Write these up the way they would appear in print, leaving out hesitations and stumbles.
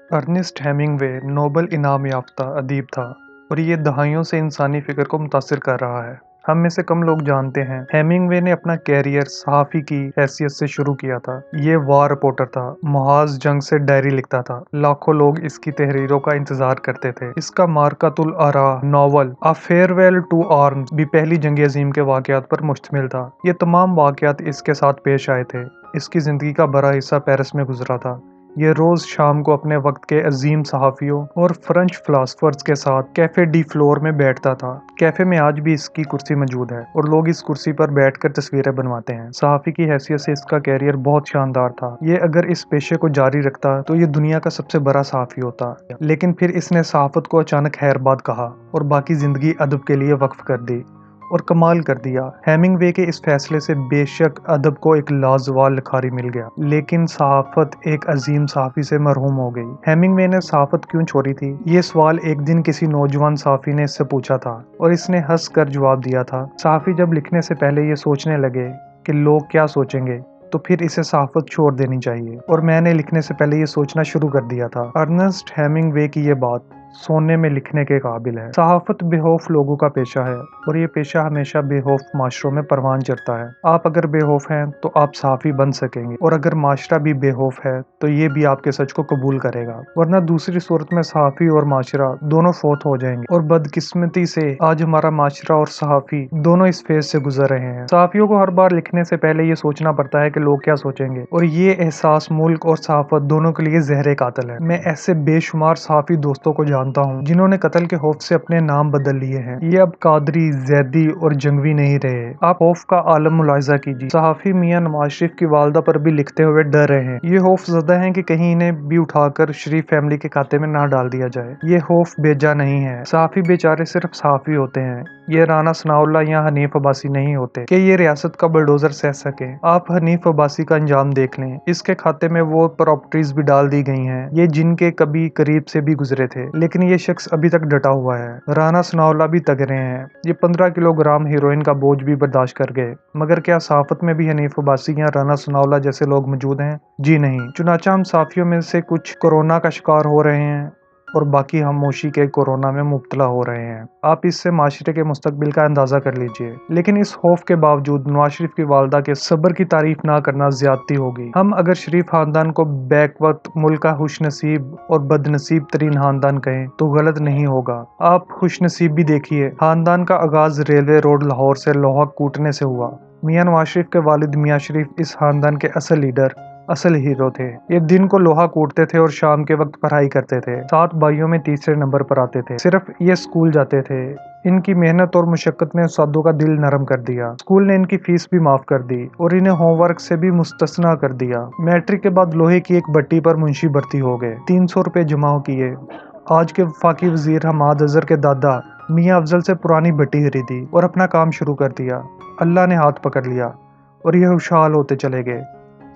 Ernest Hemingway Nobel इनाम याफ्ता अदीब था और ये दहाइयों से इंसानी फिक्र को मुतासिर कर रहा है। हम में से कम लोग जानते हैं हेमिंगवे ने अपना कैरियर सहाफ़ी की हैसियत से शुरू किया था। ये वार रिपोर्टर था, मुहाज जंग से डायरी लिखता था। लाखों लोग इसकी तहरीरों का इंतजार करते थे। इसका Markatul Ara novel a farewell to arms भी पहली जंग अजीम के वाक़यात पर मुश्तमिल था। ये तमाम वाक़यात इसके साथ पेश आए थे। इसकी ज़िंदगी का बड़ा हिस्सा पेरिस में गुजरा था। ये रोज़ शाम को अपने वक्त के अजीम सहाफ़ियों और फ्रेंच फिलासफर्स के साथ कैफ़े डी फ्लोर में बैठता था। कैफ़े में आज भी इसकी कुर्सी मौजूद है और लोग इस कुर्सी पर बैठकर तस्वीरें बनवाते हैं। सहाफ़ी की हैसियत से इसका कैरियर बहुत शानदार था। ये अगर इस पेशे को जारी रखता तो ये दुनिया का सबसे बड़ा सहाफ़ी होता, लेकिन फिर इसने सहाफ़त को अचानक खैरबाद कहा और बाकी ज़िंदगी अदब के लिए वक्फ कर दी और कमाल कर दिया। हेमिंगवे के इस फैसले से बेशक अदब को एक लाजवाब लिखारी मिल गया, लेकिन सहाफत एक अजीम सहाफ़ी से मरहूम हो गई। हेमिंगवे ने सहाफत क्यों छोड़ी थी? ये सवाल एक दिन किसी नौजवान सहाफ़ी ने इससे पूछा था और इसने हंस कर जवाब दिया था। सहाफ़ी जब लिखने से पहले ये सोचने लगे कि लोग क्या सोचेंगे, तो फिर इसे सहाफत छोड़ देनी चाहिए, और मैंने लिखने से पहले ये सोचना शुरू कर दिया था। अर्नेस्ट हेमिंगवे की ये बात सोने में लिखने के काबिल है। सहाफत बेखौफ लोगों का पेशा है और ये पेशा हमेशा बेखौफ माशरों में परवान चढ़ता है। आप अगर बेखौफ हैं तो आप सहाफ़ी बन सकेंगे, और अगर माशरा भी बेखौफ है तो ये भी आपके सच को कबूल करेगा, वरना दूसरी सूरत में सहाफ़ी और माशरा दोनों फौत हो जाएंगे। और बदकिस्मती से आज हमारा माशरा और सहाफ़ी दोनों इस फेज से गुजर रहे हैं। सहाफ़ियों को हर बार लिखने से पहले ये सोचना पड़ता है कि लोग क्या सोचेंगे, और ये एहसास मुल्क और सहाफत दोनों के लिए जहरे कातिल है। मैं ऐसे बेशुमार सहाफ़ी दोस्तों को जानता हूँ जिन्होंने कत्ल के खौफ से अपने नाम बदल लिए हैं। ये अब कादरी, जैदी और जंगवी नहीं रहे। आप खौफ का आलम मुलाहिजा कीजिए। सहाफ़ी मियां नवाज शरीफ की वालदा पर भी लिखते हुए डर रहे हैं। ये खौफ ज़दा है कि कहीं इन्हें भी उठाकर शरीफ फैमिली के खाते में ना डाल दिया जाए। ये खौफ बेजा नहीं है। सहाफ़ी बेचारे सिर्फ सहाफ़ी होते हैं। ये राना सनाउल्लाह या हनीफ अब्बासी नहीं होते कि ये रियासत का बुलडोजर सह सके। आप हनीफ अब्बासी का अंजाम देख लें। इसके खाते में वो प्रॉपर्टीज भी डाल दी गई हैं ये जिनके कभी करीब से भी गुजरे थे, लेकिन ये शख्स अभी तक डटा हुआ है। राना सनाउल्लाह भी तगड़े हैं। ये 15 किलोग्राम हीरोइन का बोझ भी बर्दाश्त कर गए। मगर क्या सहाफत में भी हनीफ अब्बासी या राना सनाउल्लाह जैसे लोग मौजूद हैं? जी नहीं। चुनाचा हम सहाफियों में से कुछ कोरोना का शिकार हो रहे हैं और बाकी खामोशी के कोरोना में मुब्तला हो रहे हैं। आप इससे माशरे के मुस्तकबिल का अंदाजा कर लीजिए। लेकिन इस खौफ के बावजूद नवाज शरीफ की वालदा के सब्र की तारीफ ना करना ज्यादती होगी। हम अगर शरीफ खानदान को बैकवक्त मुल्क का खुशनसीब और बदनसीब तरीन खानदान कहें तो गलत नहीं होगा। आप खुशनसीब भी देखिए, खानदान का आगाज रेलवे रोड लाहौर से लोहा कूटने से हुआ। मियां नवाज शरीफ के वालिद मियां शरीफ इस खानदान के असल लीडर, असल हीरो थे। ये दिन को लोहा कूटते थे और शाम के वक्त पढ़ाई करते थे। 7 भाइयों में तीसरे नंबर पर आते थे। सिर्फ ये स्कूल जाते थे। इनकी मेहनत और मुशक्कत ने उस्तादों का दिल नरम कर दिया। स्कूल ने इनकी फीस भी माफ कर दी और इन्हें होमवर्क से भी मुस्तस्ना कर दिया। मैट्रिक के बाद लोहे की एक भट्टी पर मुंशी भर्ती हो गए। 300 रुपए जमा किए। आज के वफाकी वजीर हमाद अजहर के दादा मियां अफजल से पुरानी भट्टी खरीदी और अपना काम शुरू कर दिया। अल्लाह ने हाथ पकड़ लिया और ये खुशहाल होते चले गए।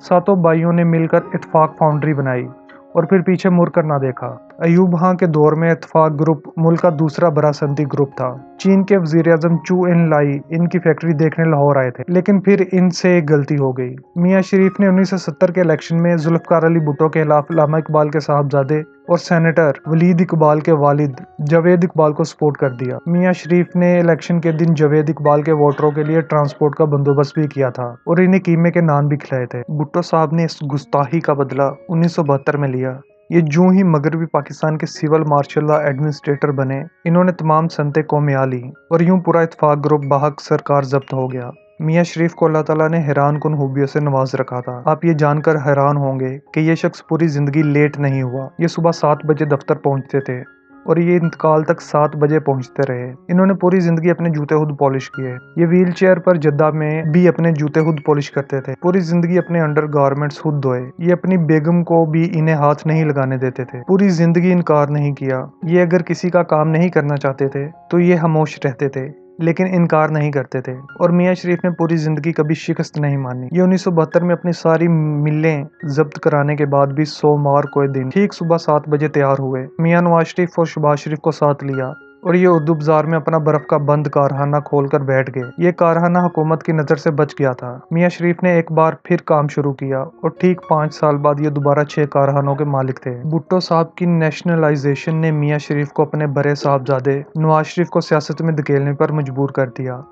सातों भाइयों ने मिलकर इत्तेफाक फाउंड्री बनाई और फिर पीछे मुड़कर ना देखा। अयूब खां के दौर में इत्तेफाक ग्रुप मुल्क का दूसरा बड़ा सनती ग्रुप था। चीन के वजीर आजम चू एन लाई इनकी फैक्ट्री देखने लाहौर आए थे, लेकिन फिर इनसे एक गलती हो गई। मियां शरीफ ने 1970 के इलेक्शन में जुल्फकार अली भुट्टो के खिलाफ अल्लामा इकबाल के साहबजादे और सेनेटर वलीद इकबाल के वालिद जावेद इकबाल को सपोर्ट कर दिया। मियां शरीफ ने इलेक्शन के दिन जावेद इकबाल के वोटरों के लिए ट्रांसपोर्ट का बंदोबस्त भी किया था और इन्हें कीमे के नान भी खिलाए थे। भुट्टो साहब ने इस गुस्ताखी का बदला 1972 में लिया। ये जूं ही मगरबी पाकिस्तान के सिविल मार्शल लॉ एडमिनिस्ट्रेटर बने, इन्होंने तमाम सनतें कौमिया ली और यूं पूरा इत्तेफाक ग्रुप बाहक सरकार जब्त हो गया। मियां शरीफ को अल्लाह ताला ने हैरान कुन खूबियों से नवाज रखा था। आप ये जानकर हैरान होंगे कि ये शख्स पूरी जिंदगी लेट नहीं हुआ। ये सुबह 7 बजे दफ्तर पहुंचते थे और ये इंतकाल तक 7 बजे पहुंचते रहे। इन्होंने पूरी जिंदगी अपने जूते खुद पॉलिश किए। ये व्हील चेयर पर जद्दा में भी अपने जूते खुद पॉलिश करते थे। पूरी जिंदगी अपने अंडर गारमेंट्स खुद धोए। ये अपनी बेगम को भी इन्हें हाथ नहीं लगाने देते थे। पूरी जिंदगी इनकार नहीं किया। ये अगर किसी का काम नहीं करना चाहते थे तो ये खामोश रहते थे, लेकिन इनकार नहीं करते थे। और मियां शरीफ ने पूरी जिंदगी कभी शिकस्त नहीं मानी। ये 1972 में अपनी सारी मिलें जब्त कराने के बाद भी सोमवार को दिन ठीक सुबह 7 बजे तैयार हुए। मियां नवाज शरीफ और शहबाज शरीफ को साथ लिया और ये उर्दू बाजार में अपना बर्फ का बंद कारखाना खोल कर बैठ गए। ये कारखाना हुकूमत की नज़र से बच गया था। मियाँ शरीफ ने एक बार फिर काम शुरू किया और ठीक 5 साल बाद ये दोबारा 6 कारखानों के मालिक थे। भुट्टो साहब की नेशनलाइजेशन ने मियाँ शरीफ को अपने बड़े साहबजादे नवाज शरीफ को सियासत में धकेलने पर मजबूर कर दिया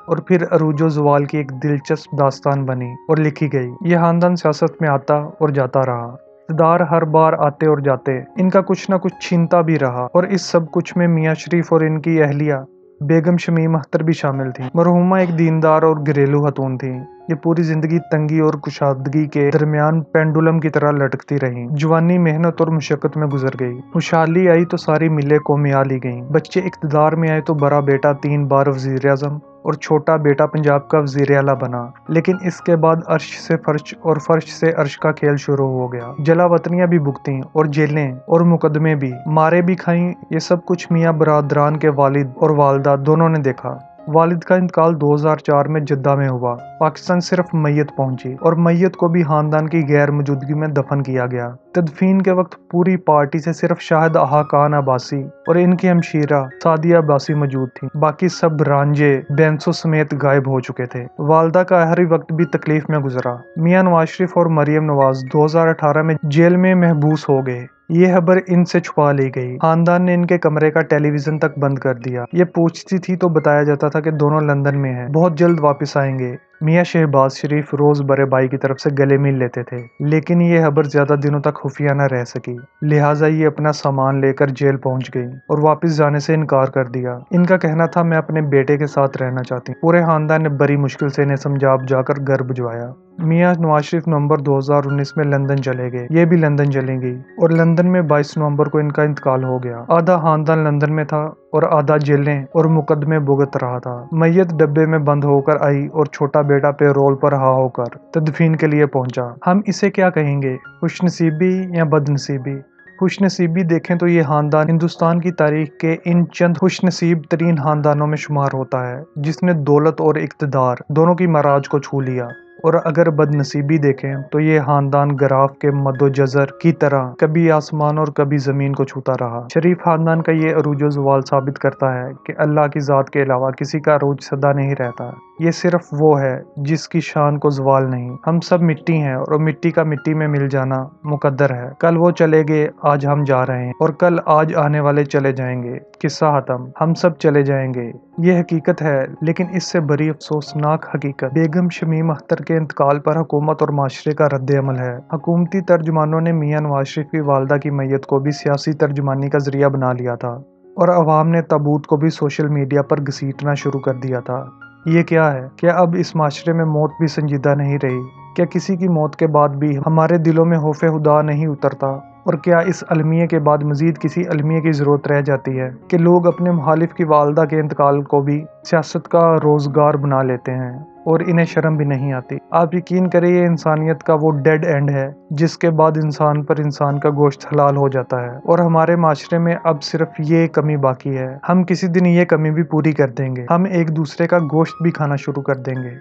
और फिर अरूजो ज़वाल की एक दिलचस्प दास्तान बनी और लिखी गई। यह खानदान सियासत में आता और जाता रहा, इक़्तिदार हर बार आते और जाते, इनका कुछ न कुछ छीनता भी रहा, और इस सब कुछ में मियाँ शरीफ और इनकी अहलिया बेगम शमीम अख्तर भी शामिल थी। मरहुमा एक दीनदार और घरेलू खतून थी। ये पूरी जिंदगी तंगी और कुशादगी के दरमियान पेंडुलम की तरह लटकती रहीं। जवानी मेहनत और मुशक्कत में गुजर गई। खुशहाली आई तो सारी मिले कौमियाँ ली गईं। बच्चे इक़्तिदार में आए तो बड़ा बेटा 3 बार वज़ीर आज़म और छोटा बेटा पंजाब का वज़ीर आला बना। लेकिन इसके बाद अर्श से फर्श और फर्श से अर्श का खेल शुरू हो गया। जलावतनियां भी भुगतीं और जेलें और मुकदमे भी, मारे भी खाईं। ये सब कुछ मियाँ बरादरान के वालिद और वालदा दोनों ने देखा। वालिद का इंतकाल 2004 में जद्दा में हुआ। पाकिस्तान सिर्फ मैयत पहुंची और मैयत को भी खानदान की गैर मौजूदगी में दफन किया गया। तदफीन के वक्त पूरी पार्टी से सिर्फ शाहिद आहा खान अब्बासी और इनकी हमशीरा सादिया अब्बासी मौजूद थी। बाकी सब रांझे बैंसों समेत गायब हो चुके थे। वालदा का आखिरी वक्त भी तकलीफ में गुजरा। मियाँ नवाज शरीफ और मरियम नवाज 2018 में जेल में महबूस हो गए। ये खबर इनसे छुपा ली गई। खानदान ने इनके कमरे का टेलीविजन तक बंद कर दिया। ये पूछती थी तो बताया जाता था कि दोनों लंदन में हैं, बहुत जल्द वापस आएंगे। मियाँ शहबाज शरीफ रोज बड़े भाई की तरफ से गले मिल लेते थे, लेकिन ये खबर ज्यादा दिनों तक खुफिया न रह सकी। लिहाजा ये अपना सामान लेकर जेल पहुंच गई और वापस जाने से इनकार कर दिया। इनका कहना था, मैं अपने बेटे के साथ रहना चाहती हूँ। पूरे खानदान ने बड़ी मुश्किल से इन्हें समझा बुझाकर घर भिजवाया। मियाँ नवाज शरीफ नवंबर 2019 में लंदन चले गए। ये भी लंदन चली गई और लंदन में 22 नवंबर को इनका इंतकाल हो गया। आधा खानदान लंदन में था और आधा जेलें और मुकदमे भुगत रहा था। मैयत डब्बे में बंद होकर आई और छोटा बेटा पे रोल पर रहा होकर तदफीन के लिए पहुंचा। हम इसे क्या कहेंगे, खुशनसीबी या बदनसीबी? खुशनसीबी देखें तो ये खानदान हिंदुस्तान की तारीख के इन चंद खुशनसीब तरीन खानदानों में शुमार होता है जिसने दौलत और इक़्तिदार दोनों की मराज को छू लिया। और अगर बदनसीबी देखें तो ये खानदान गराफ के मद्दोजर की तरह कभी आसमान और कभी जमीन को छूता रहा। शरीफ खानदान का ये अरूजो ज़वाल साबित करता है कि अल्लाह की ज़ात के अलावा किसी का अरूज सदा नहीं रहता। ये सिर्फ वो है जिसकी शान को ज़वाल नहीं। हम सब मिट्टी हैं और मिट्टी का मिट्टी में मिल जाना मुकद्दर है। कल वो चले गए, आज हम जा रहे हैं और कल आज आने वाले चले जाएंगे। किस्सा खत्म, हम सब चले जाएंगे। ये हकीकत है, लेकिन इससे बड़ी अफसोसनाक हकीकत बेगम शमीम अख्तर के इंतकाल पर हुकूमत और माशरे का रद्द अमल है। हुकूमती तर्जुमानों ने मियाँ नवाज शरीफ की वालदा की मैयत को भी सियासी तर्जुमानी का जरिया बना लिया था और अवाम ने ताबूत को भी सोशल मीडिया पर घसीटना शुरू कर दिया था। ये क्या है? क्या अब इस माशरे में मौत भी संजीदा नहीं रही? क्या किसी की मौत के बाद भी हमारे दिलों में खौफ खुदा नहीं उतरता? और क्या इस अलमिये के बाद मजीद किसी अलमिये की ज़रूरत रह जाती है कि लोग अपने मुखालिफ की वालदा के इंतकाल को भी सियासत का रोज़गार बना लेते हैं और इन्हें शर्म भी नहीं आती? आप यकीन करें, ये इंसानियत का वो डेड एंड है जिसके बाद इंसान पर इंसान का गोश्त हलाल हो जाता है। और हमारे माशरे में अब सिर्फ ये कमी बाकी है। हम किसी दिन ये कमी भी पूरी कर देंगे। हम एक दूसरे का गोश्त भी खाना शुरू कर देंगे।